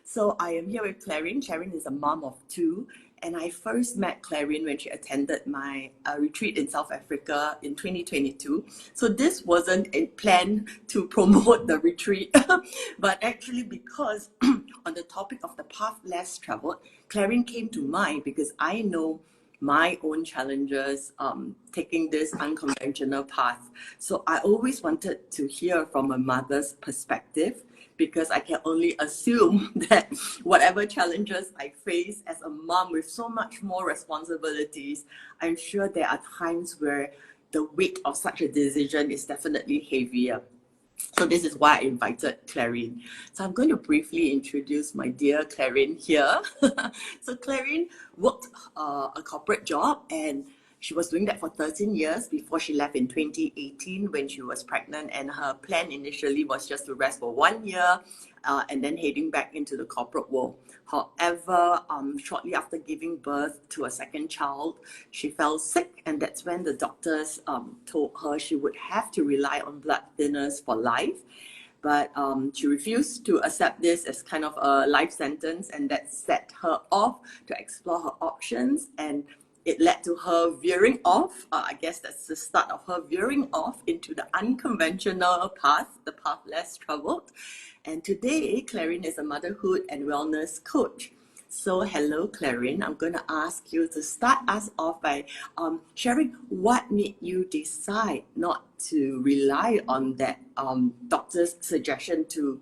So I am here with Claryn. Claryn is a mom of two, and I first met Claryn when she attended my retreat in South Africa in 2022. So this wasn't a plan to promote the retreat, but actually because on the topic of the path less traveled, Claryn came to mind because I know my own challenges taking this unconventional path. So I always wanted to hear from a mother's perspective, because I can only assume that whatever challenges I face as a mom with so much more responsibilities, I'm sure there are times where the weight of such a decision is definitely heavier. So this is why I invited Claryn. So I'm going to briefly introduce my dear Claryn here. So Claryn worked a corporate job, and she was doing that for 13 years before she left in 2018 when she was pregnant, and her plan initially was just to rest for 1 year and then heading back into the corporate world. However, shortly after giving birth to a second child, she fell sick, and that's when the doctors told her she would have to rely on blood thinners for life. But she refused to accept this as kind of a life sentence, and that set her off to explore her options, and it led to her veering off. I guess that's the start of her veering off into the unconventional path, the path less traveled. And today, Claryn is a motherhood and wellness coach. So hello, Claryn. I'm going to ask you to start us off by sharing what made you decide not to rely on that doctor's suggestion to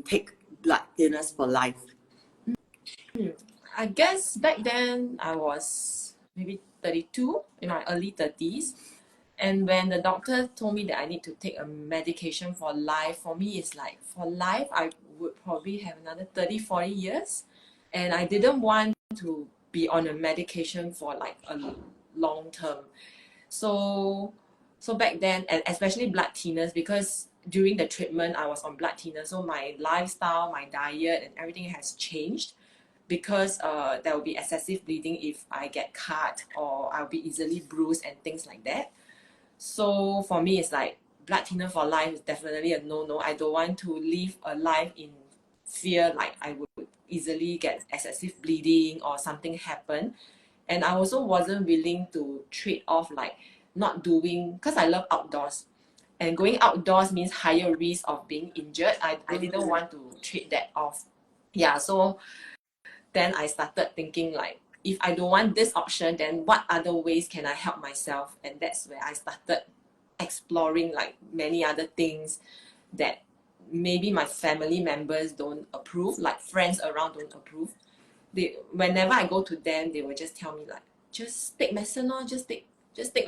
take blood thinners for life. I guess back then I was maybe 32, in my early 30s. And when the doctor told me that I need to take a medication for life, for me it's like, for life, I would probably have another 30, 40 years. And I didn't want to be on a medication for like a long term. So back then, and especially blood thinners, because during the treatment, I was on blood thinners. So my lifestyle, my diet and everything has changed, because there will be excessive bleeding if I get cut, or I'll be easily bruised and things like that. So for me, it's like blood thinner for life is definitely a no-no. I don't want to live a life in fear, like I would easily get excessive bleeding or something happen. And I also wasn't willing to trade off like not doing, because I love outdoors. And going outdoors means higher risk of being injured. I didn't want to trade that off. Yeah, so then I started thinking like, if I don't want this option, then what other ways can I help myself? And that's where I started exploring like many other things that maybe my family members don't approve, like friends around don't approve. Whenever I go to them, they will just tell me like, just take medicine or just take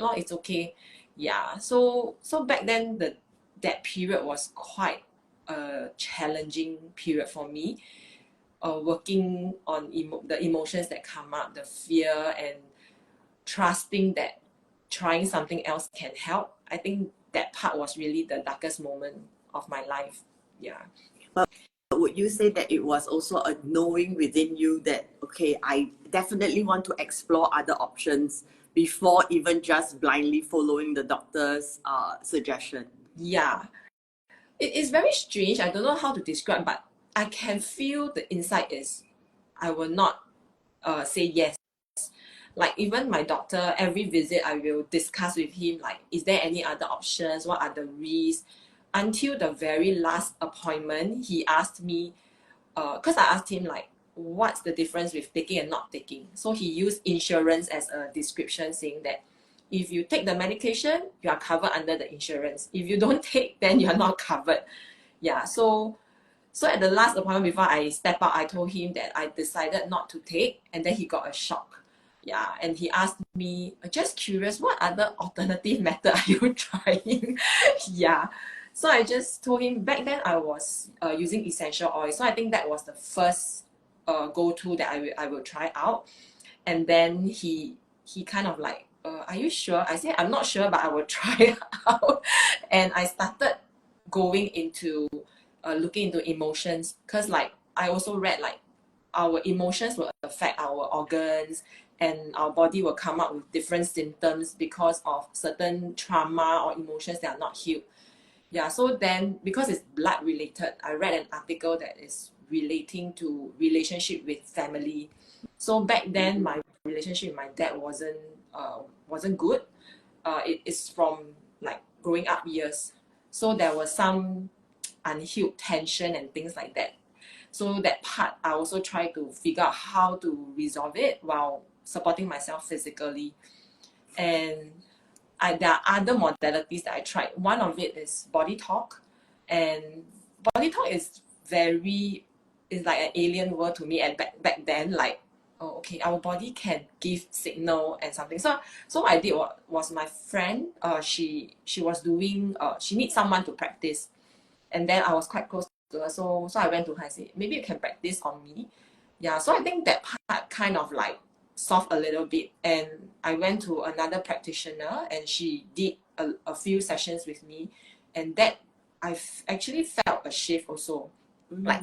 law, it's okay. Yeah, so back then that period was quite a challenging period for me. Working on the emotions that come up, the fear, and trusting that trying something else can help. I think that part was really the darkest moment of my life. Yeah. But would you say that it was also a knowing within you that, okay, I definitely want to explore other options before even just blindly following the doctor's suggestion? Yeah. It is very strange. I don't know how to describe, but I can feel the inside is I will not say yes. Like even my doctor, every visit I will discuss with him like, is there any other options? What are the risks? Until the very last appointment, he asked me, because I asked him like, what's the difference with taking and not taking? So he used insurance as a description, saying that if you take the medication, you are covered under the insurance. If you don't take, then you are not covered. Yeah, so at the last appointment before I step out, I told him that I decided not to take, and then he got a shock. Yeah, and he asked me, just curious, what other alternative method are you trying? Yeah, so I just told him back then I was using essential oil. So I think that was the first go-to that I will try out. And then he kind of like, are you sure? I said, I'm not sure, but I will try it out. And I started going into looking into emotions, because like I also read like our emotions will affect our organs, and our body will come up with different symptoms because of certain trauma or emotions that are not healed. Yeah, so then because it's blood related, I read an article that is relating to relationship with family. So back then, my relationship with my dad wasn't good. It is from like growing up years. So there was some unhealed tension and things like that. So that part, I also try to figure out how to resolve it while supporting myself physically. And there are other modalities that I tried. One of it is body talk, and body talk is like an alien word to me. And back then, like, oh, okay, our body can give signal and something. So what I did was my friend, she was doing, she needs someone to practice, and then I was quite close to her, so I went to her and said, maybe you can practice on me. Yeah, so I think that part kind of like soft a little bit, and I went to another practitioner and she did a few sessions with me, and that I've actually felt a shift also. Like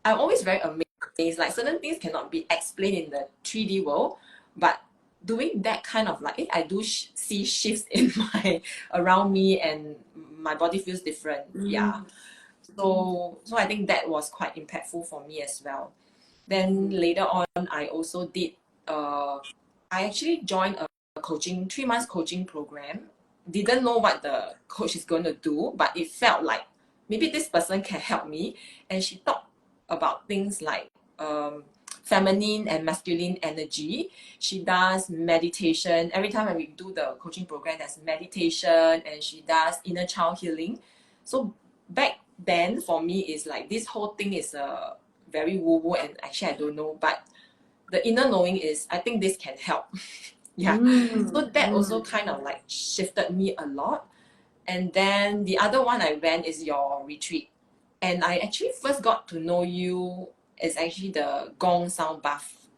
I'm always very amazed, like certain things cannot be explained in the 3D world, but doing that kind of like, I do see shifts in my around me, and my body feels different. Yeah, so I think that was quite impactful for me as well. Then later on, I also did, I actually joined a 3 months coaching program. Didn't know what the coach is going to do, but it felt like maybe this person can help me. And she talked about things like feminine and masculine energy. She does meditation. Every time when we do the coaching program, there's meditation, and she does inner child healing. So back then, for me, is like this whole thing is a very woo woo, and actually I don't know, but the inner knowing is I think this can help. Yeah. So that also kind of like shifted me a lot. And then the other one I went is your retreat. And I actually first got to know you is actually the gong sound bath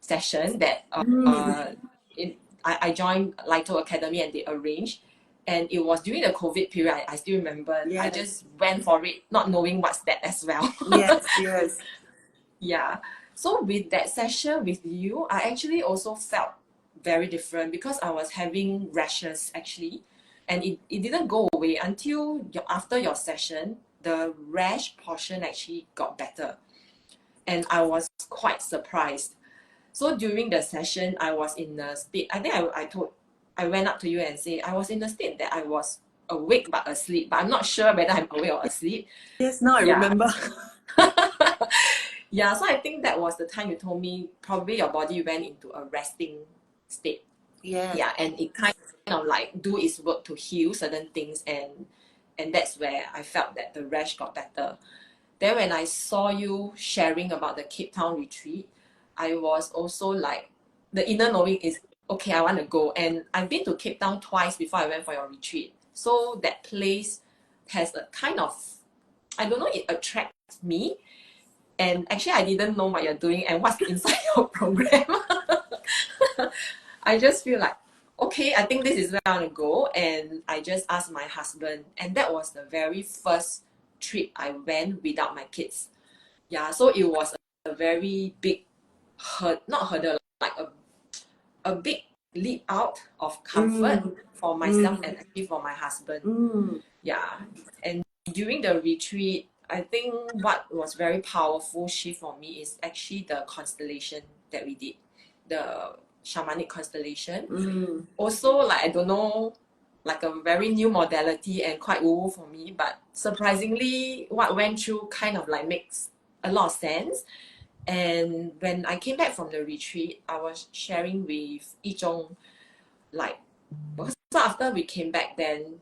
session that I joined Lito Academy and they arranged. And it was during the COVID period. I still remember. I Yes. just went for it, not knowing what's that as well. Yes. Yeah. So with that session with you, I actually also felt very different because I was having rashes actually. And it didn't go away until after your session, the rash portion actually got better. And I was quite surprised. So during the session, I was in a state, I think I went up to you and say, I was in a state that I was awake but asleep, but I'm not sure whether I'm awake or asleep. Yes, now I Yeah. remember. Yeah, so I think that was the time you told me probably your body went into a resting state. Yes. Yeah, and it kind of like do its work to heal certain things, and that's where I felt that the rash got better. Then when I saw you sharing about the Cape Town retreat, I was also like, the inner knowing is, okay, I want to go. And I've been to Cape Town twice before I went for your retreat. So that place has a kind of, I don't know, it attracts me. And actually, I didn't know what you're doing and what's inside your program. I just feel like, okay, I think this is where I want to go. And I just asked my husband. And that was the very first trip I went without my kids. Yeah, so it was a very big not hurdle, like a big leap out of comfort for myself and actually for my husband. Yeah, and during the retreat, I think what was very powerful shift for me is actually the constellation that we did, the shamanic constellation. Also, like I don't know, like a very new modality and quite woo for me, but surprisingly, what went through kind of like makes a lot of sense. And when I came back from the retreat, I was sharing with Yichong, like, so after we came back, then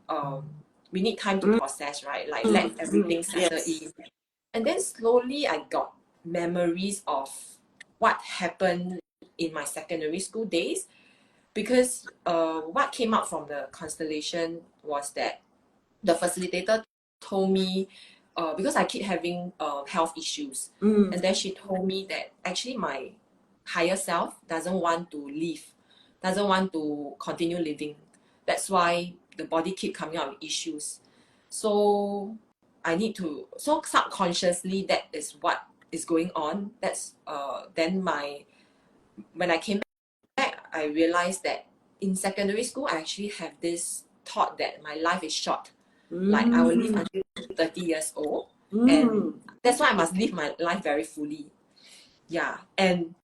we need time to process, right? Like let everything settle in. And then slowly I got memories of what happened in my secondary school days, because what came out from the constellation was that the facilitator told me, because I keep having health issues, and then she told me that actually my higher self doesn't want to live, doesn't want to continue living. That's why the body keep coming out with issues. So I need to, so subconsciously that is what is going on. That's then when I came back, I realized that in secondary school I actually have this thought that my life is short. Like I will live until 30 years old. And that's why I must live my life very fully. Yeah. And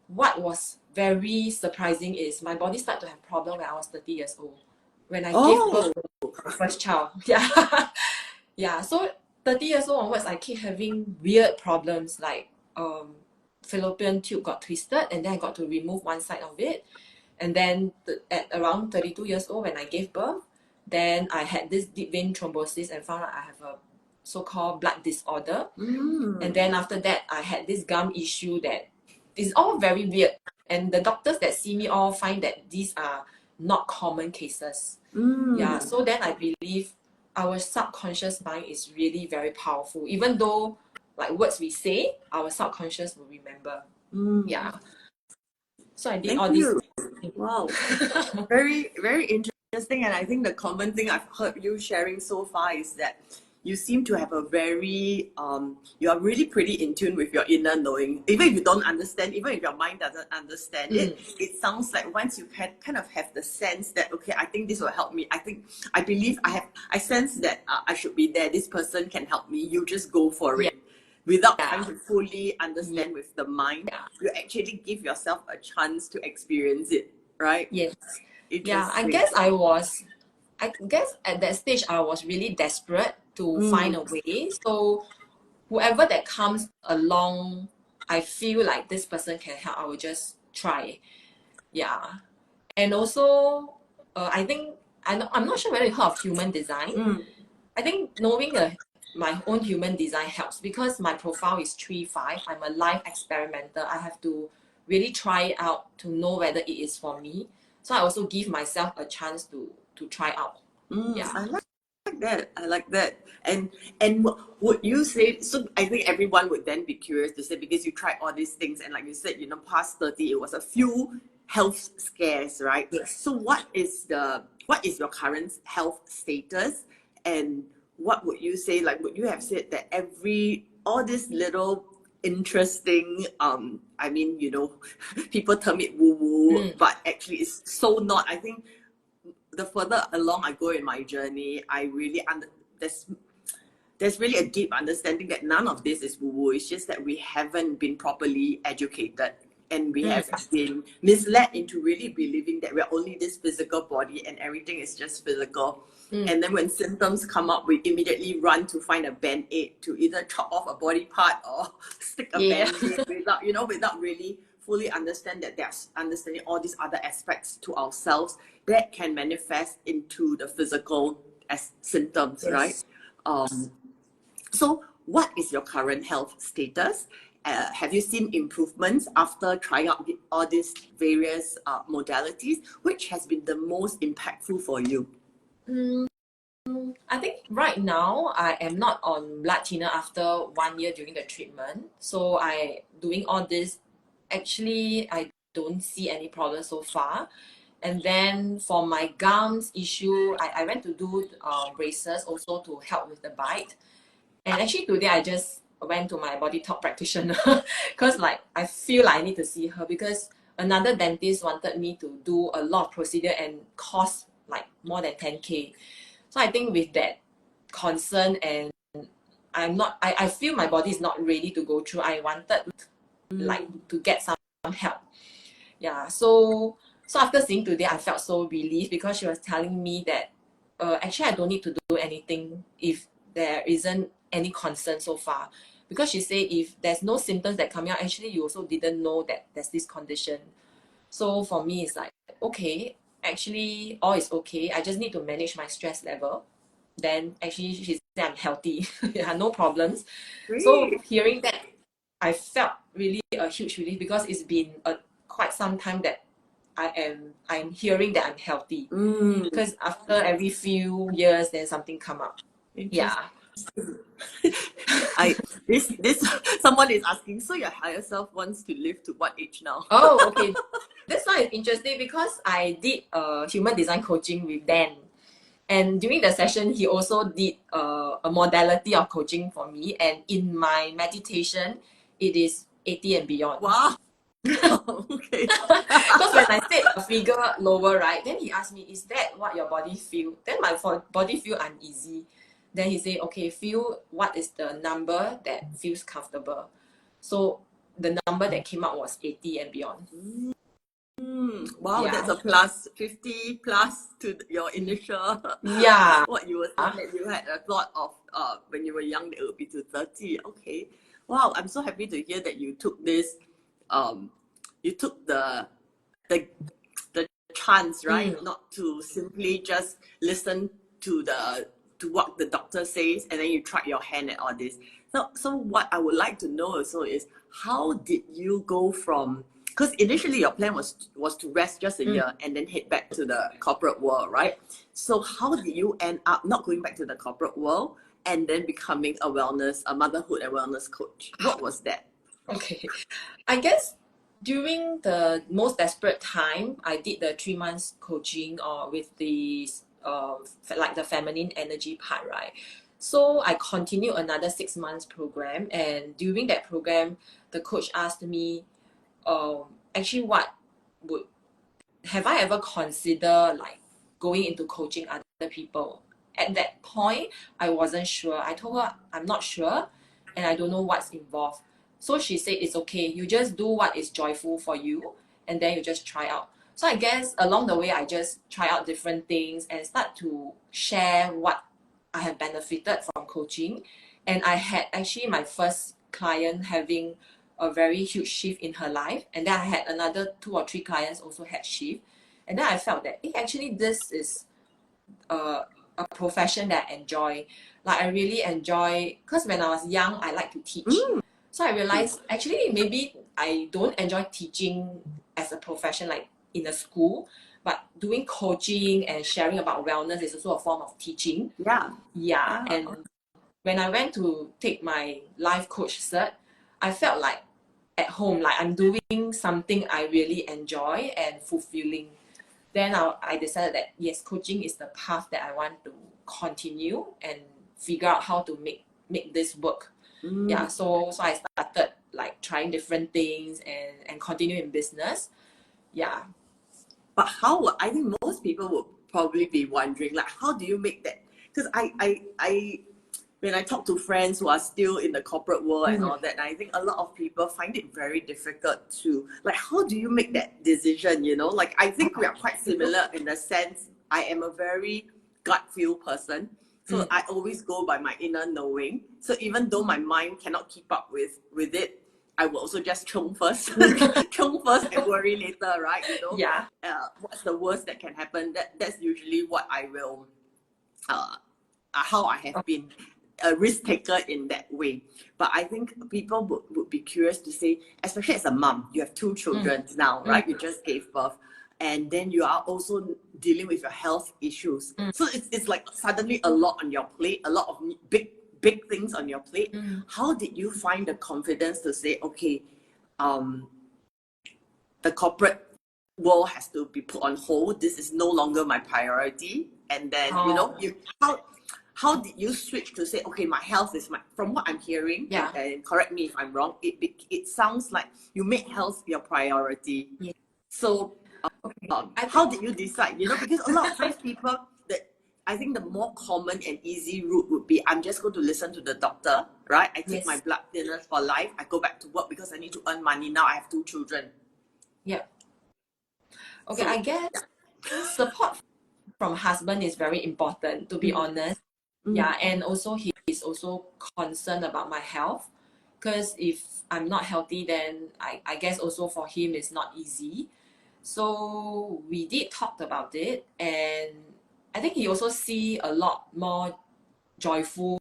what was very surprising is my body started to have problem when I was 30 years old, when I gave birth to my first child. Yeah. Yeah. So 30 years old onwards, I keep having weird problems like fallopian tube got twisted, and then I got to remove one side of it. And then at around 32 years old, when I gave birth, then I had this deep vein thrombosis and found out I have a so-called blood disorder. And then after that, I had this gum issue that is all very weird. And the doctors that see me all find that these are not common cases. Yeah, so then I believe our subconscious mind is really very powerful. Even though like words we say, our subconscious will remember. Yeah. So I did Thank all these. you. Wow. Very, very interesting. And I think the common thing I've heard you sharing so far is that you seem to have a very, you are really pretty in tune with your inner knowing. Even if you don't understand, even if your mind doesn't understand it, it sounds like once you can kind of have the sense that, okay, I think this will help me. I believe I sense that I should be there. This person can help me. You just go for it. Without trying to fully understand with the mind, you actually give yourself a chance to experience it, right? Yes. Yeah, I Interesting. guess at that stage I was really desperate to find a way. So whoever that comes along, I feel like this person can help, I will just try. Yeah. And also, I think I'm not sure whether you heard of human design. I think knowing my own human design helps because my profile is 3-5. I'm a life experimenter. I have to really try it out to know whether it is for me. So I also give myself a chance to try out. Yeah. I like that. I like that. And would you say, so I think everyone would then be curious to say, because you tried all these things and like you said, past 30, it was a few health scares, right? Yes. So what is your current health status, and what would you say, like would you have said that all this little interesting, I mean, people term it woo woo, but actually it's so not. I think the further along I go in my journey, I really there's really a deep understanding that none of this is woo-woo. It's just that we haven't been properly educated, and we have been misled into really believing that we're only this physical body and everything is just physical. And then when symptoms come up, we immediately run to find a band-aid to either chop off a body part or stick a band-aid without really fully understanding all these other aspects to ourselves that can manifest into the physical as symptoms, right? So what is your current health status? Have you seen improvements after trying out all these various modalities? Which has been the most impactful for you? I think right now I am not on blood thinner after 1 year during the treatment. So I doing all this. Actually, I don't see any problem so far. And then for my gums issue, I went to do braces also to help with the bite. And actually today I just went to my body talk practitioner because like I feel like I need to see her because another dentist wanted me to do a lot of procedure and cost like more than 10K. So I think with that concern, and I feel my body is not ready to go through. I wanted like to get some help. Yeah. So after seeing today, I felt so relieved because she was telling me that actually I don't need to do anything if there isn't any concern so far. Because she said if there's no symptoms that come out, actually you also didn't know that there's this condition. So for me, it's like, okay, actually all is okay. I just need to manage my stress level. Then actually she said I'm healthy. Yeah, no problems. So Great. hearing that, I felt really a huge relief because it's been quite some time that I'm hearing that I'm healthy. Because after every few years, then something come up. Interesting. Yeah. This someone is asking, so your higher self wants to live to what age now? Oh, okay. This one is interesting because I did human design coaching with Dan. And during the session, he also did a modality of coaching for me. And in my meditation, it is 80 and beyond. Wow. Okay. Because when I said a figure lower, right, then he asked me, is that what your body feel? Then my body feel uneasy. Then he said, okay, feel what is the number that feels comfortable. So the number that came out was 80 and beyond. Wow, Yeah. that's a plus 50 plus to your initial Yeah. what you were saying that you had a thought of when you were young that it would be to 30. Okay. Wow, I'm so happy to hear that you took this you took the the chance, right? Not to simply just listen to what the doctor says and then you try your hand at all this. So what I would like to know also is how did you go from, because initially your plan was to rest just a year and then head back to the corporate world, right? So how did you end up not going back to the corporate world and then becoming a motherhood and wellness coach? What was that? Okay. I guess during the most desperate time, I did the 3 months coaching with the like the feminine energy part, right? So I continued another 6 months program, and during that program, the coach asked me, actually, what would have I ever considered like going into coaching other people? At that point, I wasn't sure. I told her I'm not sure, and I don't know what's involved. So she said it's okay. You just do what is joyful for you, and then you just try out. So I guess along the way, I just try out different things and start to share what I have benefited from coaching. And I had actually my first client having a very huge shift in her life, and then I had another 2 or 3 clients also had shift, and then I felt that actually this is a profession that I enjoy. Like I really enjoy, because when I was young I like to teach. So I realized actually maybe I don't enjoy teaching as a profession like in a school, but doing coaching and sharing about wellness is also a form of teaching. Yeah. And when I went to take my life coach cert, I felt like at home, like I'm doing something I really enjoy and fulfilling. Then I decided that yes, coaching is the path that I want to continue and figure out how to make this work. Yeah, so I started like trying different things and continue in business. Yeah. But I think most people would probably be wondering, like, how do you make that? Because when I talk to friends who are still in the corporate world and all that, and I think a lot of people find it very difficult to, like, how do you make that decision, you know? Like, I think we are quite similar in the sense I am a very gut feel person. So I always go by my inner knowing. So even though my mind cannot keep up with it, I will also just chung first, chung first and worry later, right? You know, Yeah. what's the worst that can happen? That's usually what I will, how I have been a risk taker in that way. But I think people would be curious to say, especially as a mom, you have 2 children now, right? You just gave birth. And then you are also dealing with your health issues. So it's like suddenly a lot on your plate, a lot of big things on your plate. How did you find the confidence to say, okay, the corporate world has to be put on hold. This is no longer my priority. And then, you know, how did you switch to say, okay, my health is from what I'm hearing, and correct me if I'm wrong, it sounds like you make health your priority. Yeah. So how did you decide? You know, because a lot of times people, I think the more common and easy route would be, I'm just going to listen to the doctor, right? I take my blood thinners for life. I go back to work because I need to earn money. Now I have 2 children. Yeah. Okay, So, I guess support from husband is very important, to be honest. Yeah, and also he is also concerned about my health, because if I'm not healthy, then I guess also for him it's not easy. So we did talk about it, and I think he also see a lot more joyful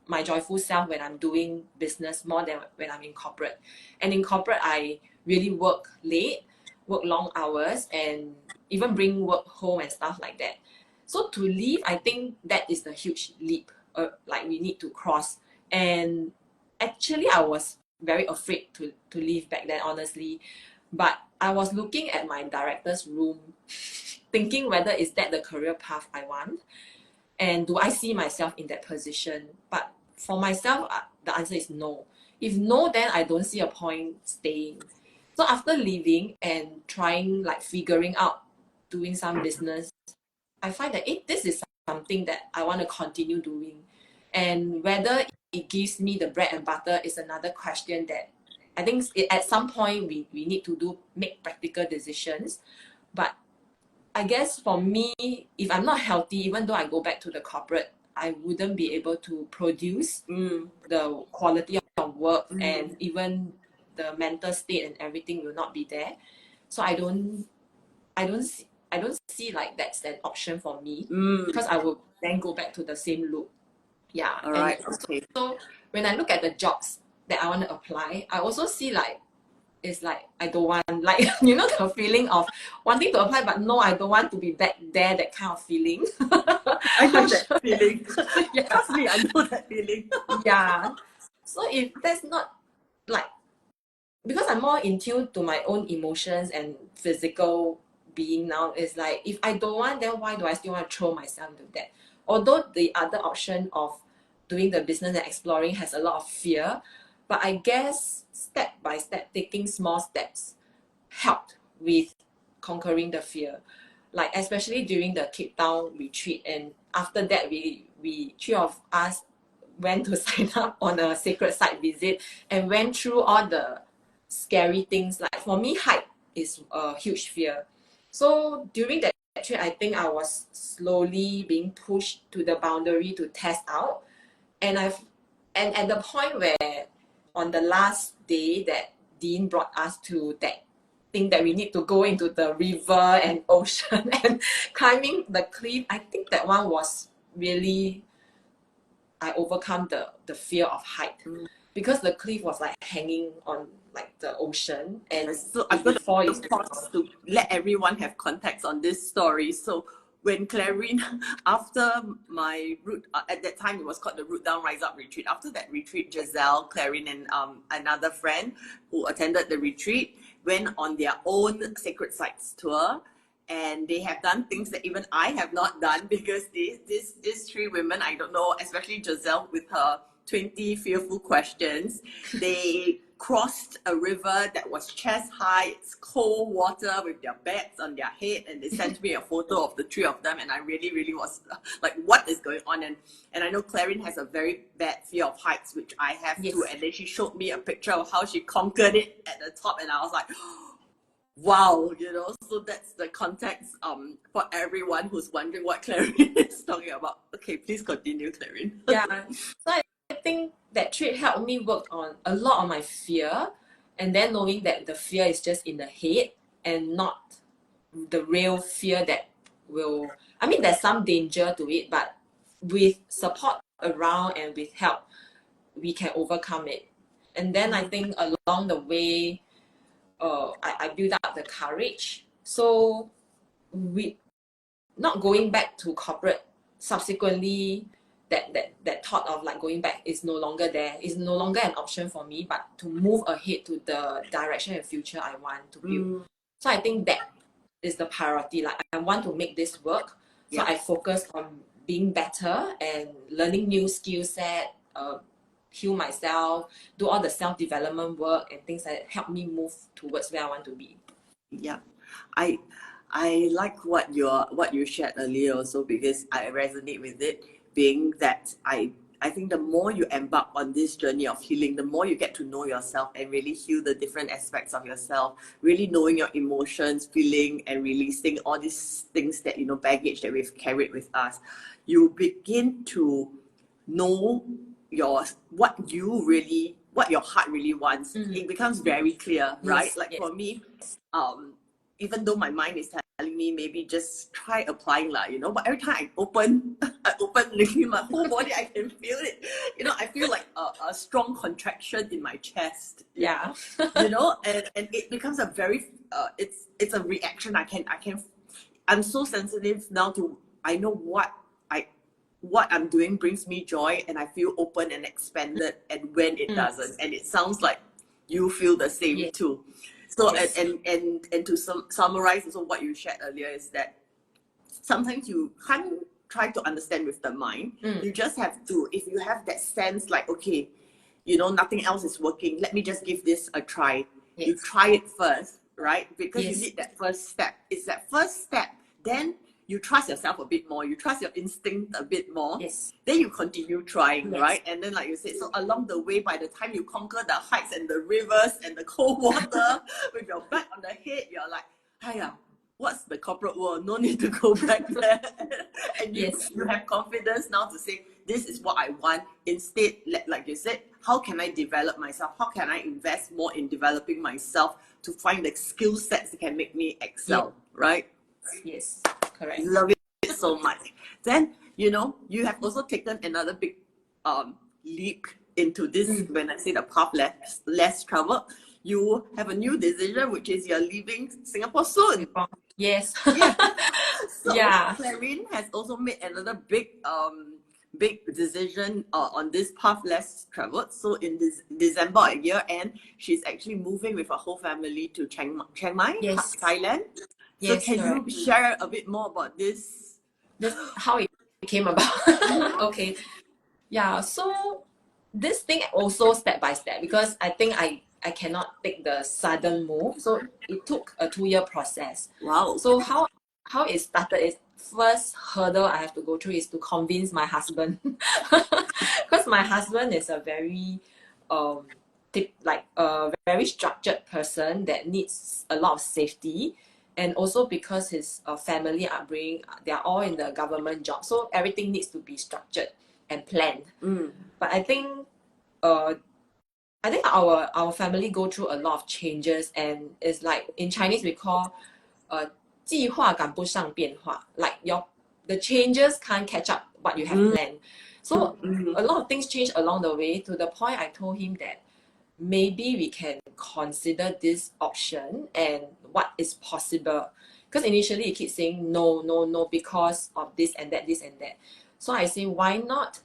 my joyful self when I'm doing business more than when I'm in corporate. And in corporate, I really work late, work long hours, and even bring work home and stuff like that. So to leave, I think that is the huge leap, like we need to cross. And actually, I was very afraid to leave back then, honestly. But I was looking at my director's room, thinking whether is that the career path I want, and do I see myself in that position. But for myself, the answer is no. If no, then I don't see a point staying. So after leaving and trying, like figuring out doing some business, I find that this is something that I want to continue doing. And whether it gives me the bread and butter is another question that I think at some point we need to make practical decisions. But I guess for me, if I'm not healthy, even though I go back to the corporate, I wouldn't be able to produce the quality of work, and even the mental state and everything will not be there. So I don't see like that's an option for me, because I will then go back to the same loop. Yeah. All And right. Okay. so when I look at the jobs that I want to apply, I also see like it's like I don't want, like you know, the feeling of wanting to apply but no, I don't want to be back there, that kind of feeling. I know I'm that sure feeling. yeah. Trust me, I know that feeling. Yeah. So if that's not like, because I'm more in tune to my own emotions and physical being now, is like if I don't want, then why do I still want to throw myself into that? Although the other option of doing the business and exploring has a lot of fear, but I guess step by step, taking small steps helped with conquering the fear. Like especially during the Cape Town retreat, and after that we three of us went to sign up on a sacred site visit and went through all the scary things. Like for me, height is a huge fear. So during that trip, I think I was slowly being pushed to the boundary to test out. And at the point where on the last day that Dean brought us to that thing that we need to go into the river and ocean and climbing the cliff, I think that one was really, I overcome the fear of height, because the cliff was like hanging on like the ocean, and So I'm if you going fall, to pause to let everyone have context on this story. So when Claryn, after my root, at that time it was called the Root Down Rise Up retreat. After that retreat, Giselle, Claryn, and another friend who attended the retreat went on their own sacred sites tour. And they have done things that even I have not done, because these three women, I don't know, especially Giselle with her 20 fearful questions, they crossed a river that was chest high. It's cold water with their bags on their head, and they sent me a photo of the three of them, and I really was like, what is going on? And I know Claryn has a very bad fear of heights, which I have yes. too, and then she showed me a picture of how she conquered it at the top, and I was like, wow, you know. So that's the context for everyone who's wondering what Claryn is talking about. Okay, please continue, Claryn. Yeah. So I think that trip helped me work on a lot of my fear, and then knowing that the fear is just in the head and not the real fear that will, I mean, there's some danger to it, but with support around and with help, we can overcome it. And then I think along the way, I built up the courage. So we not going back to corporate subsequently, that thought of like going back is no longer there, is no longer an option for me, but to move ahead to the direction and future I want to build. So I think that is the priority. Like I want to make this work. So I focus on being better and learning new skill set, heal myself, do all the self-development work and things that help me move towards where I want to be. Yeah, I like what you shared earlier also, because I resonate with it, being that I think the more you embark on this journey of healing, the more you get to know yourself and really heal the different aspects of yourself, really knowing your emotions, feeling and releasing all these things that, you know, baggage that we've carried with us. You begin to know what your heart really wants. It becomes very clear, right? Yes, Like yes. for me, even though my mind is telling me maybe just try applying lah, you know, but every time I open literally my whole body, I can feel it. You know, I feel like a strong contraction in my chest. Yeah. You know, and it becomes a very it's a reaction. I'm so sensitive now to, I know what I'm doing brings me joy, and I feel open and expanded, and when it doesn't. And it sounds like you feel the same too. So yes. and to summarize also what you shared earlier, is that sometimes you can't try to understand with the mind. You just have to, if you have that sense like, okay, you know, nothing else is working, let me just give this a try. You try it first, right? Because you need that first step. It's that first step, then you trust yourself a bit more, you trust your instinct a bit more, Yes. then you continue trying, Yes. right? And then like you said, so along the way, by the time you conquer the heights and the rivers and the cold water with your back on the head, you're like, hiya, what's the corporate world? No need to go back there. And Yes. you have confidence now to say, this is what I want. Instead, like you said, how can I develop myself? How can I invest more in developing myself to find the skill sets that can make me excel, right? Yes, correct. Love it so much. Then, you know, you have also taken another big leap into this. When I say the path less traveled, you have a new decision, which is you're leaving Singapore soon. Yes. Yeah. So Yeah. Claryn has also made another big decision on this path less traveled. So in this December at year end, she's actually moving with her whole family to Chiang Mai, Yes. Thailand. So Yes, can correct. you share a bit more about this? This how it came about. Okay. Yeah, so this thing also step by step, because I think I cannot take the sudden move. So it took a 2-year process. Wow. So how it started is, first hurdle I have to go through is to convince my husband. Because my husband is a very a very structured person that needs a lot of safety, and also because his family upbringing, they are all in the government job, so everything needs to be structured and planned. But I think our family go through a lot of changes, and it's like in Chinese we call 计划赶不上变化. Like the changes can't catch up what you have planned. So a lot of things change along the way, to the point I told him that maybe we can consider this option and what is possible. Because initially he keeps saying no because of this and that, this and that. So I say, why not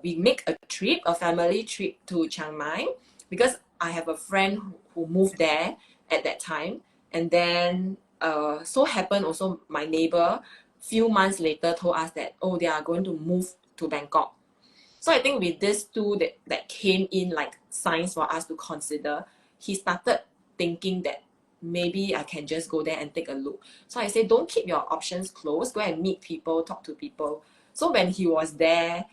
we make a family trip to Chiang Mai, because I have a friend who moved there at that time. And then so happened also my neighbor few months later told us that, oh, they are going to move to Bangkok. So I think with these two that came in like signs for us to consider, he started thinking that maybe I can just go there and take a look. So I say, don't keep your options closed, go and meet people, talk to people. So when he was there,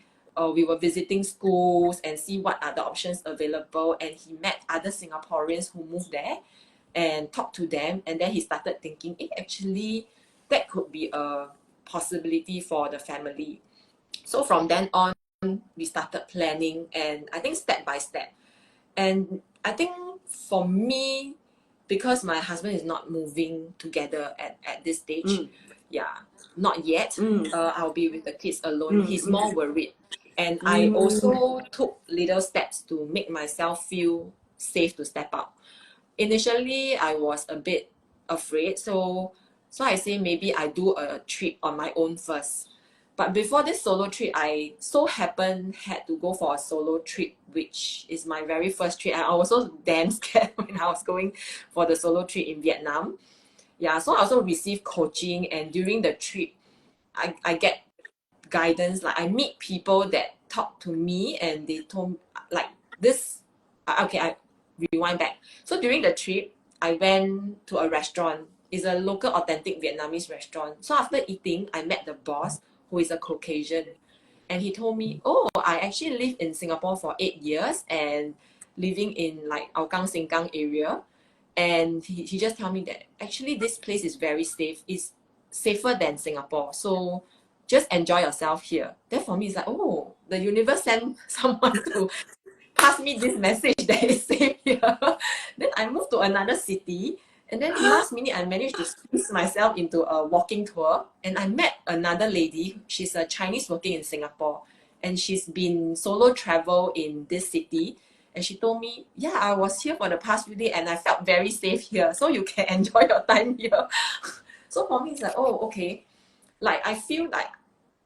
we were visiting schools and see what are the options available, and he met other Singaporeans who moved there and talked to them, and then he started thinking, actually that could be a possibility for the family. So from then on, we started planning, and I think step by step. And I think for me, because my husband is not moving together at this stage, not yet. I'll be with the kids alone. He's more worried. And I also took little steps to make myself feel safe to step out. Initially, I was a bit afraid, so I say maybe I do a trip on my own first. But before this solo trip, I so happened had to go for a solo trip, which is my very first trip. I was also damn scared when I was going for the solo trip in Vietnam. Yeah, so I also received coaching, and during the trip, I get guidance. Like I meet people that talk to me, and they told like this. Okay, I rewind back. So during the trip, I went to a restaurant. It's a local authentic Vietnamese restaurant. So after eating, I met the boss, who is a Caucasian. And he told me, oh, I actually lived in Singapore for 8 years and living in like Hougang, Sengkang area. And he just told me that actually this place is very safe. It's safer than Singapore. So just enjoy yourself here. Then for me, it's like, oh, the universe sent someone to pass me this message that is safe here. Then I moved to another city, and then last minute I managed to squeeze myself into a walking tour, and I met another lady. She's a Chinese working in Singapore, and she's been solo travel in this city. And she told me, yeah, I was here for the past few days and I felt very safe here, so you can enjoy your time here. So for me, it's like, oh, okay. Like I feel like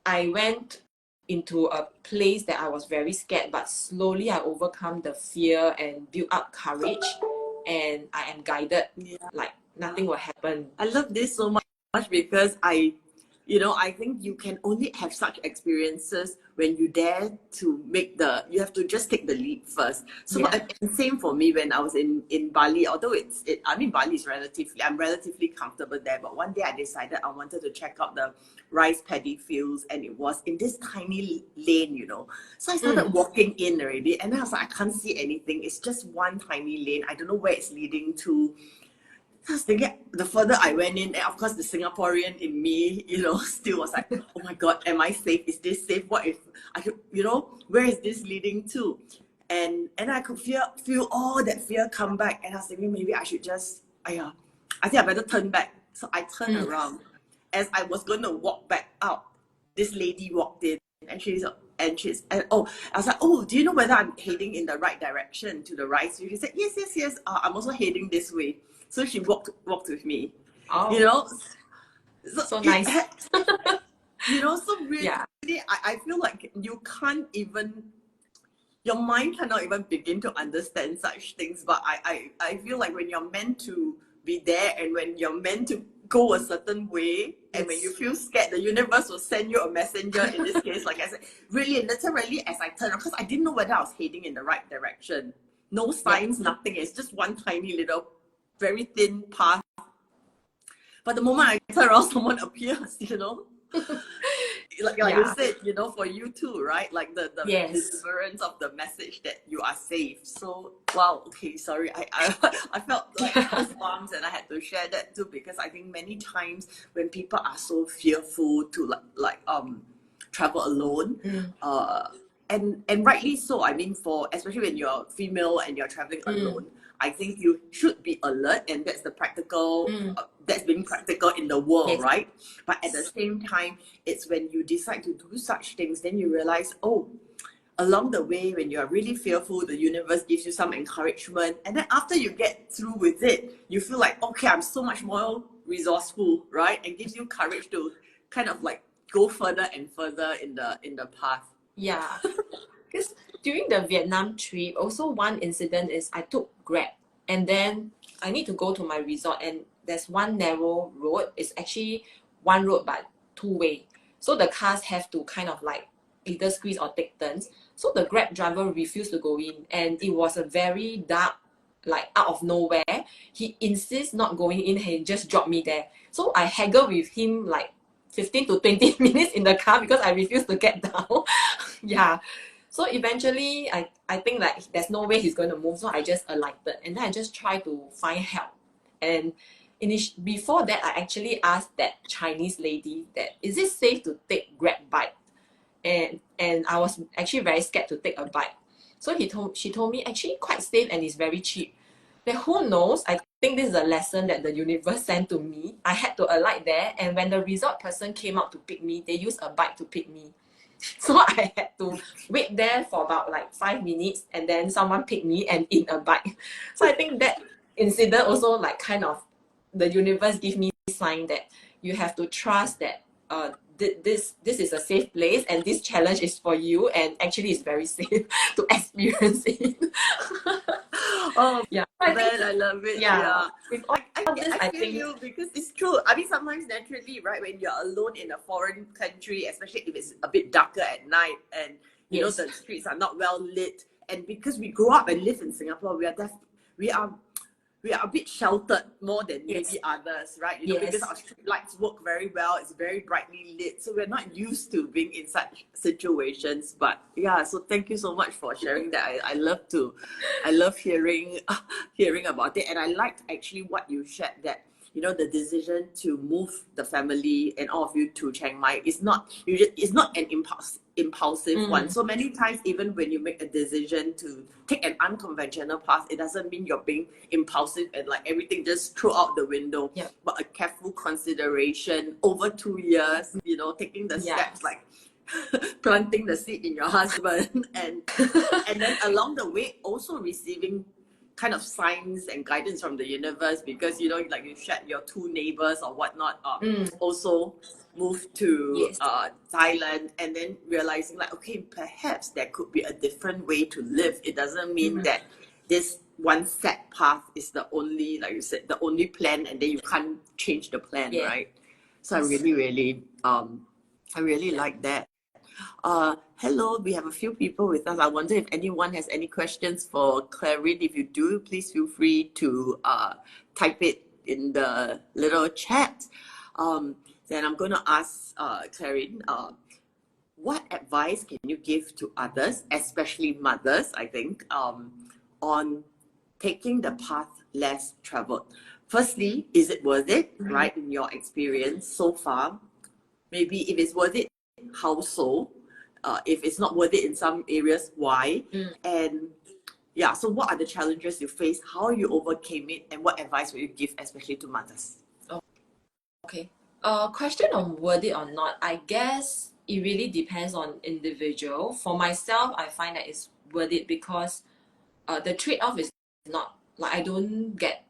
I went into a place that I was very scared, but slowly I overcome the fear and build up courage, and I am guided. Like nothing will happen. I love this so much because I I think you can only have such experiences when you dare to you have to just take the leap first. So, Yeah. and same for me when I was in Bali, although I mean, Bali is I'm relatively comfortable there, but one day I decided I wanted to check out the rice paddy fields, and it was in this tiny lane, So I started walking in already, and then I was like, I can't see anything. It's just one tiny lane. I don't know where it's leading to. I was thinking, the further I went in, and of course the Singaporean in me, still was like, oh my God, am I safe? Is this safe? What if I could, where is this leading to? And I could feel all that fear come back, and I was thinking maybe I should just, I think I better turn back. So I turned around. As I was going to walk back out, this lady walked in, and I was like, oh, do you know whether I'm heading in the right direction to the right? So she said, yes. I'm also heading this way. So she walked with me, Oh, you know. so nice. So really, Yeah. I feel like your mind cannot even begin to understand such things. But I feel like when you're meant to be there, and when you're meant to go a certain way, and when you feel scared, the universe will send you a messenger. In this case, like I said, really, literally, as I turned, because I didn't know whether I was heading in the right direction. No signs, nothing. It's just one tiny little, very thin path. But the moment I turn around, someone appears, like you said, for you too, right? Like the Yes. deliverance of the message that you are safe. So, wow, okay, sorry. I felt like goosebumps, and I had to share that too, because I think many times when people are so fearful to travel alone, and rightly so. I mean, especially when you're female and you're traveling alone, I think you should be alert, and that's the practical. That's being practical in the world, Yes. right? But at the same time, it's when you decide to do such things, then you realize, oh, along the way, when you are really fearful, the universe gives you some encouragement, and then after you get through with it, you feel like, okay, I'm so much more resourceful, right? And gives you courage to kind of like go further and further in the path. Yeah. Because during the Vietnam trip, also one incident is I took Grab, and then I need to go to my resort, and there's one narrow road. It's actually one road but two-way. So the cars have to kind of like either squeeze or take turns. So the Grab driver refused to go in, and it was a very dark, like out of nowhere. He insists not going in, he just dropped me there. So I haggle with him like 15 to 20 minutes in the car because I refused to get down. Yeah. So eventually, I think like there's no way he's going to move, so I just alighted, and then I just try to find help. And before that, I actually asked that Chinese lady that is it safe to take Grab bike, and I was actually very scared to take a bike. So she told me actually quite safe and it's very cheap. Then who knows? I think this is a lesson that the universe sent to me. I had to alight there, and when the resort person came out to pick me, they used a bike to pick me. So I had to wait there for about like 5 minutes, and then someone picked me and in a bike. So I think that incident also like kind of the universe give me a sign that you have to trust that this is a safe place, and this challenge is for you, and actually it's very safe to experience it. Oh, Yeah, man, I love it. Yeah. With all this, I I feel think you, because it's true. I mean, sometimes naturally, right, when you're alone in a foreign country, especially if it's a bit darker at night, and yes, the streets are not well lit, and because we grew up and live in Singapore, we are a bit sheltered more than yes, maybe others, right? yes. Because our street lights work very well, it's very brightly lit, so we're not used to being in such situations. But yeah, so thank you so much for sharing that. I love hearing about it, and I liked actually what you shared, that the decision to move the family and all of you to Chiang Mai is not it's not an impulsive one. So many times, even when you make a decision to take an unconventional path, it doesn't mean you're being impulsive and like everything just throw out the window. Yeah. But a careful consideration over 2 years, taking the steps like planting the seed in your husband, and then along the way also receiving kind of signs and guidance from the universe, because like you shared, your two neighbors or whatnot also moved to Yes. Thailand, and then realizing like, okay, perhaps there could be a different way to live. It doesn't mean that this one set path is the only, like you said, the only plan, and then you can't change the plan, Yeah. right? So I really like that. Hello, we have a few people with us. I wonder if anyone has any questions for Claryn. If you do, please feel free to type it in the little chat. Then I'm going to ask Claryn, what advice can you give to others, especially mothers, I think, on taking the path less traveled? Firstly, is it worth it, right, in your experience so far? Maybe if it's worth it, how so? If it's not worth it in some areas, why? And yeah, so what are the challenges you face? How you overcame it, and what advice would you give, especially to mothers? Okay. Question on worth it or not, I guess it really depends on individual. For myself, I find that it's worth it because the trade-off is not like I don't get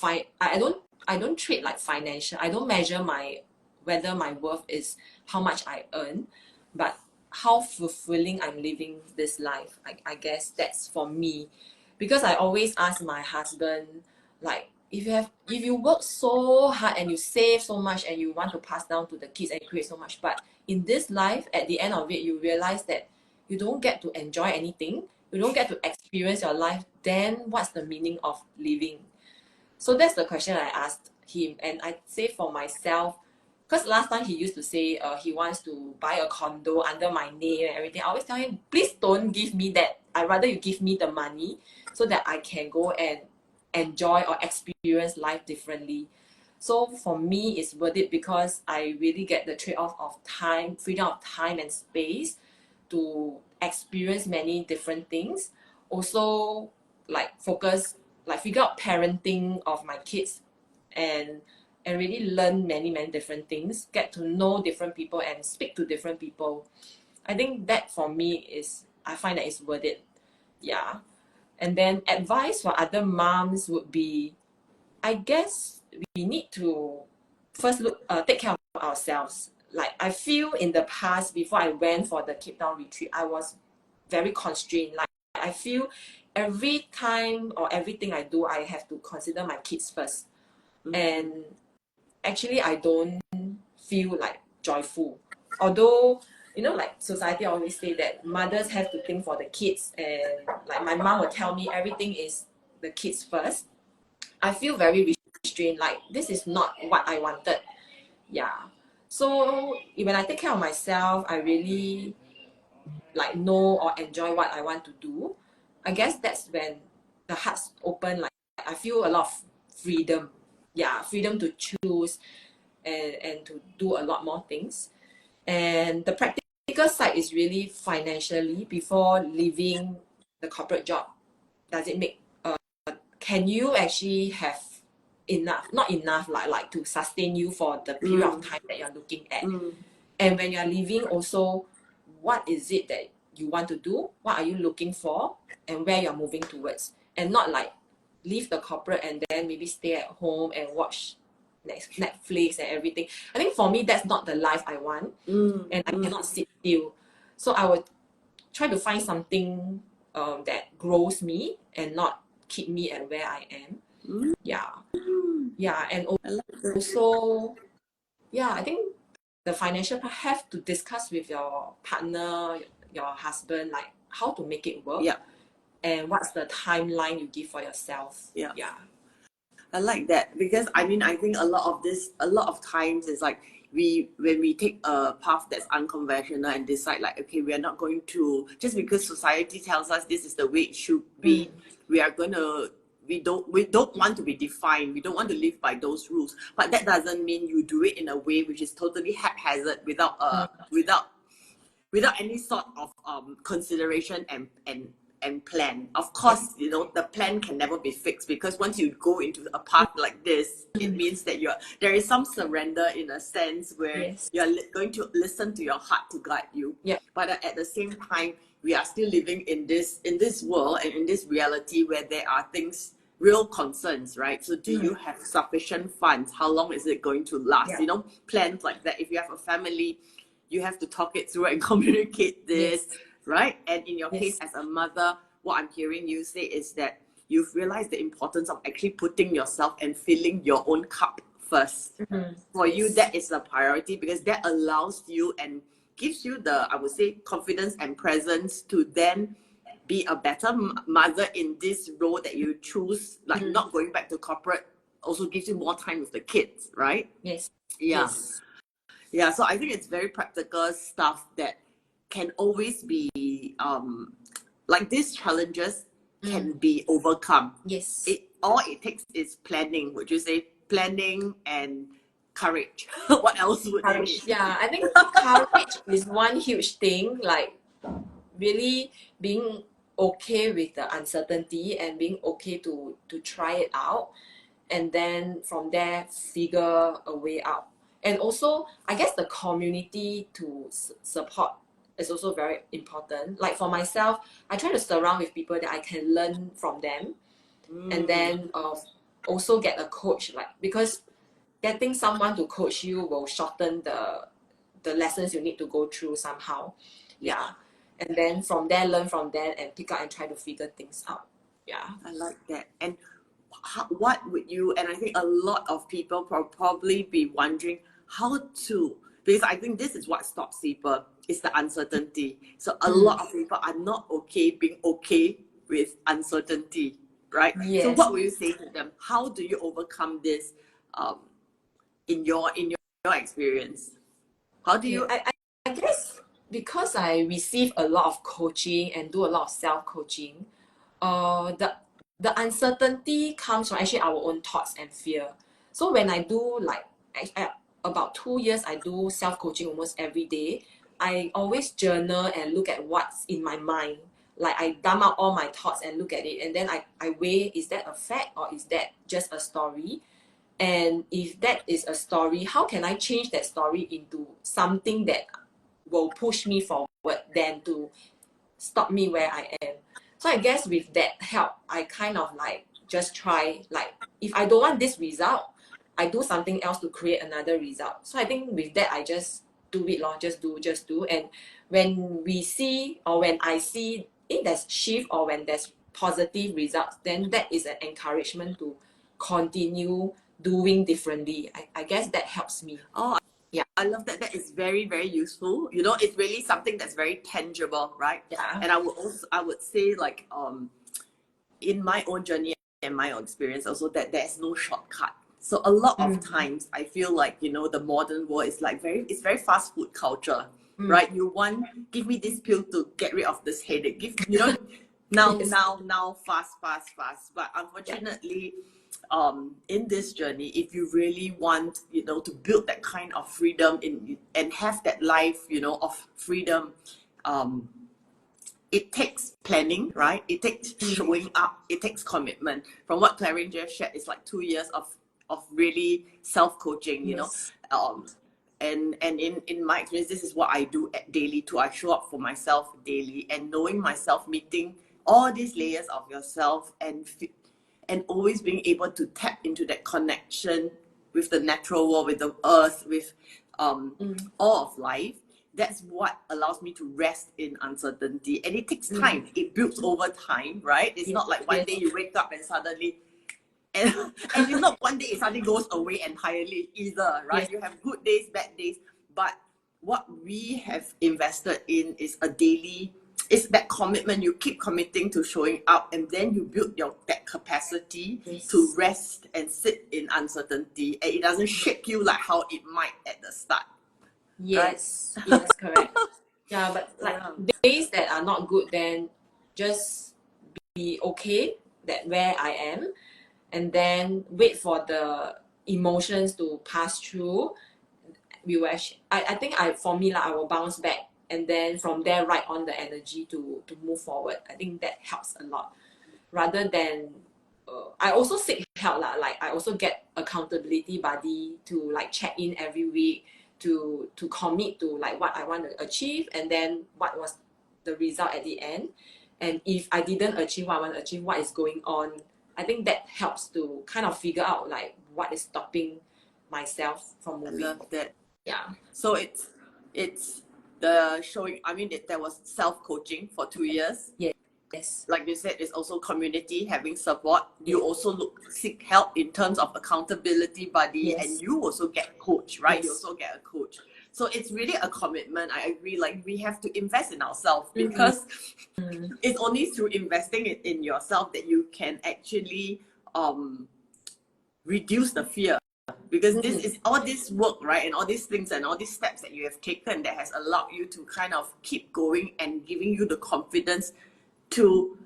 I don't trade like financial. I don't measure my whether my worth is how much I earn, but how fulfilling I'm living this life. I guess that's for me. Because I always ask my husband, like, if you work so hard and you save so much and you want to pass down to the kids and create so much, but in this life, at the end of it, you realize that you don't get to enjoy anything, you don't get to experience your life, then what's the meaning of living? So that's the question I asked him. And I say for myself, because last time he used to say he wants to buy a condo under my name and everything. I always tell him, please don't give me that. I'd rather you give me the money so that I can go and enjoy or experience life differently. So for me, it's worth it because I really get the trade-off of time, freedom of time and space to experience many different things. Also, like focus, like figure out parenting of my kids and really learn many different things, get to know different people and speak to different people. I think that for me is I find that it's worth it. Yeah. And then advice for other moms would be, I guess we need to first take care of ourselves. Like I feel in the past before I went for the Cape Town retreat, I was very constrained. Like I feel every time or everything I do, I have to consider my kids first. And actually I don't feel like joyful. Although, like society always say that mothers have to think for the kids, and like my mom would tell me everything is the kids first. I feel very restrained, like this is not what I wanted. Yeah. So when I take care of myself, I really like know or enjoy what I want to do. I guess that's when the heart's open, like I feel a lot of freedom. Yeah, freedom to choose and to do a lot more things. And the practical side is really financially before leaving the corporate job. Does it make can you actually have enough, not enough like to sustain you for the period of time that you're looking at? And when you're leaving also, what is it that you want to do? What are you looking for? And where you're moving towards? And not like leave the corporate and then maybe stay at home and watch Netflix and everything. I think for me, that's not the life I want. And I cannot sit still. So I would try to find something that grows me and not keep me at where I am. Yeah. Yeah. And also, yeah, I think the financial part have to discuss with your partner, your husband, like how to make it work. Yeah. And what's the timeline you give for yourself. Yeah. Yeah. I like that because I mean I think a lot of times is like when we take a path that's unconventional and decide like, okay, we are not going to, just because society tells us this is the way it should be, we don't want to be defined, we don't want to live by those rules, but that doesn't mean you do it in a way which is totally haphazard without any sort of consideration and plan. Of course, the plan can never be fixed, because once you go into a path like this, it means that there is some surrender in a sense where you're going to listen to your heart to guide you. But at the same time, we are still living in this world and in this reality where there are real concerns, right? So do you have sufficient funds? How long is it going to last? Plans like that. If you have a family, you have to talk it through and communicate this, right? And in your case as a mother, what I'm hearing you say is that you've realized the importance of actually putting yourself and filling your own cup first. For you, Yes. that is a priority because that allows you and gives you the, I would say, confidence and presence to then be a better mother in this role that you choose, like not going back to corporate also gives you more time with the kids, right? Yes. Yeah. Yes. Yeah, so I think it's very practical stuff that can always be like these challenges can be overcome. Yes. All it takes is planning. Would you say planning and courage? What else would you Courage. need? Yeah, I think courage is one huge thing. Like really being okay with the uncertainty and being okay to try it out, and then from there figure a way out. And also I guess the community to support is also very important. Like for myself, I try to surround with people that I can learn from them, and then also get a coach, like because getting someone to coach you will shorten the lessons you need to go through somehow. Yeah. And then from there learn from them and pick up and try to figure things out. Yeah. I like that. And what would you, and I think a lot of people probably be wondering how to, because I think this is what stops people, is the uncertainty. So a lot of people are not okay being okay with uncertainty, right? So Yes. what will you say to them? How do you overcome this in your experience? How do Okay. you I guess because I receive a lot of coaching and do a lot of self-coaching, the uncertainty comes from actually our own thoughts and fear. So when I do like about 2 years, I do self-coaching almost every day. I always journal and look at what's in my mind. Like I dump out all my thoughts and look at it, and then I weigh, is that a fact or is that just a story? And if that is a story, how can I change that story into something that will push me forward than to stop me where I am? So I guess with that help, I kind of like just try, like if I don't want this result, I do something else to create another result. So I think with that, I just do it lor, just do. And when we see, or when I see there's shift, or when there's positive results, then that is an encouragement to continue doing differently. I guess that helps me. oh Yeah. I love that. That is very, very useful. You know, it's really something that's very tangible, right? Yeah. And I would say like in my own journey and my own experience also that there's no shortcut. So a lot of times I feel like, you know, the modern world is like it's very fast food culture, right? You want, give me this pill to get rid of this headache. Give, you know, now, Yes. now, fast. But Yeah. unfortunately, in this journey, if you really want, you know, to build that kind of freedom in and have that life, you know, of freedom, it takes planning, right? It takes showing up. It takes commitment. From what Claryn just shared, it's like 2 years of really self-coaching, you know. Yes. And in my experience, this is what I do daily too. I show up for myself daily, and knowing myself, meeting all these layers of yourself, and always being able to tap into that connection with the natural world, with the earth, with all of life. That's what allows me to rest in uncertainty. And it takes time. It builds over time, right? It's not like one day you wake up and suddenly, and, and it's not one day it suddenly goes away entirely either, right? Yes. You have good days, bad days. But what we have invested in is a daily, it's that commitment. You keep committing to showing up, and then you build that capacity to rest and sit in uncertainty, and it doesn't shake you like how it might at the start. Yes. Yes, correct. Yeah, but like Yeah. days that are not good, then just be okay that where I am, and then wait for the emotions to pass through. We will actually, I think for me like I will bounce back, and then from there write on the energy to move forward. I think that helps a lot, rather than I also seek help lah. Like I also get accountability buddy to like check in every week, to commit to like what I want to achieve, and then what was the result at the end. And if I didn't achieve what I want to achieve, what is going on? I think that helps to kind of figure out like what is stopping myself from I moving. love that. Yeah. So it's the showing. I mean, there was self-coaching for 2 years. Yeah. Yes. like you said, it's also community, having support. You Yes. also seek help in terms of accountability buddy, Yes. and you also get a coach, right? Yes. You also get a coach. So it's really a commitment. I agree. Like, we have to invest in ourselves, because it's only through investing in yourself that you can actually reduce the fear. Because this is all this work, right, and all these things and all these steps that you have taken that has allowed you to kind of keep going and giving you the confidence to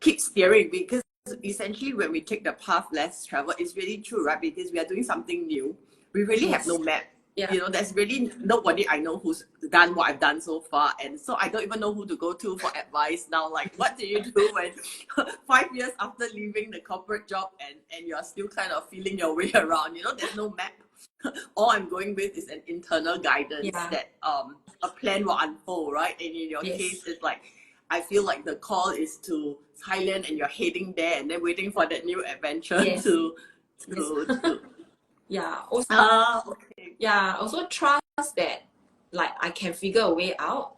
keep steering. Because essentially, when we take the path less traveled, it's really true, right? Because we are doing something new. We really have no map. Yeah. You know, there's really nobody I know who's done what I've done so far. And so I don't even know who to go to for advice now. Like, what do you do when 5 years after leaving the corporate job and you're still kind of feeling your way around? You know, there's no map. All I'm going with is an internal guidance that a plan will unfold, right? And in your case, it's like, I feel like the call is to Thailand and you're heading there and then waiting for that new adventure to Yeah. Also, okay. yeah. Also trust that, like, I can figure a way out.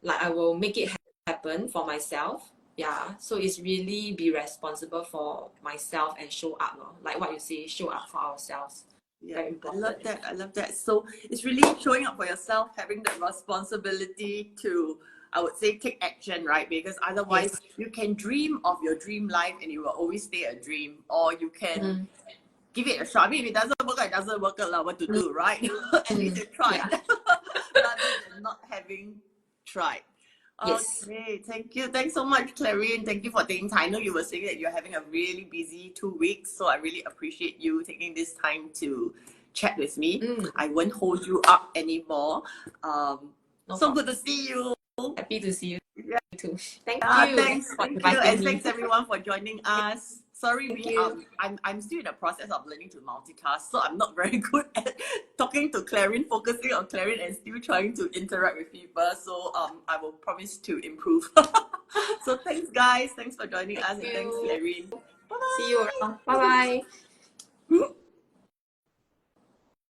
Like, I will make it happen for myself. Yeah. So it's really be responsible for myself and show up, like what you say, show up for ourselves. Yeah, Very important. I love that. I love that. So it's really showing up for yourself, having that responsibility to, I would say, take action, right? Because otherwise you can dream of your dream life and it will always stay a dream, or you can give it a shot. I mean, if it doesn't work, it doesn't work out. What to do, right? At least you tried, rather than not having tried. Yes. Okay, thank you. Thanks so much, Claryn. Thank you for taking time. I know you were saying that you're having a really busy 2 weeks, so I really appreciate you taking this time to chat with me. I won't hold you up anymore. So good to see you. Happy to see you too. Thank you. Thanks, for thank you, inviting and me. thanks everyone for joining us. Sorry, Thank you. I'm still in the process of learning to multitask, so I'm not very good at talking to Claryn, focusing on Claryn, and still trying to interact with people. So I will promise to improve. So thanks, guys. Thanks for joining us, and thanks, Claryn. Bye. See you around. Bye bye.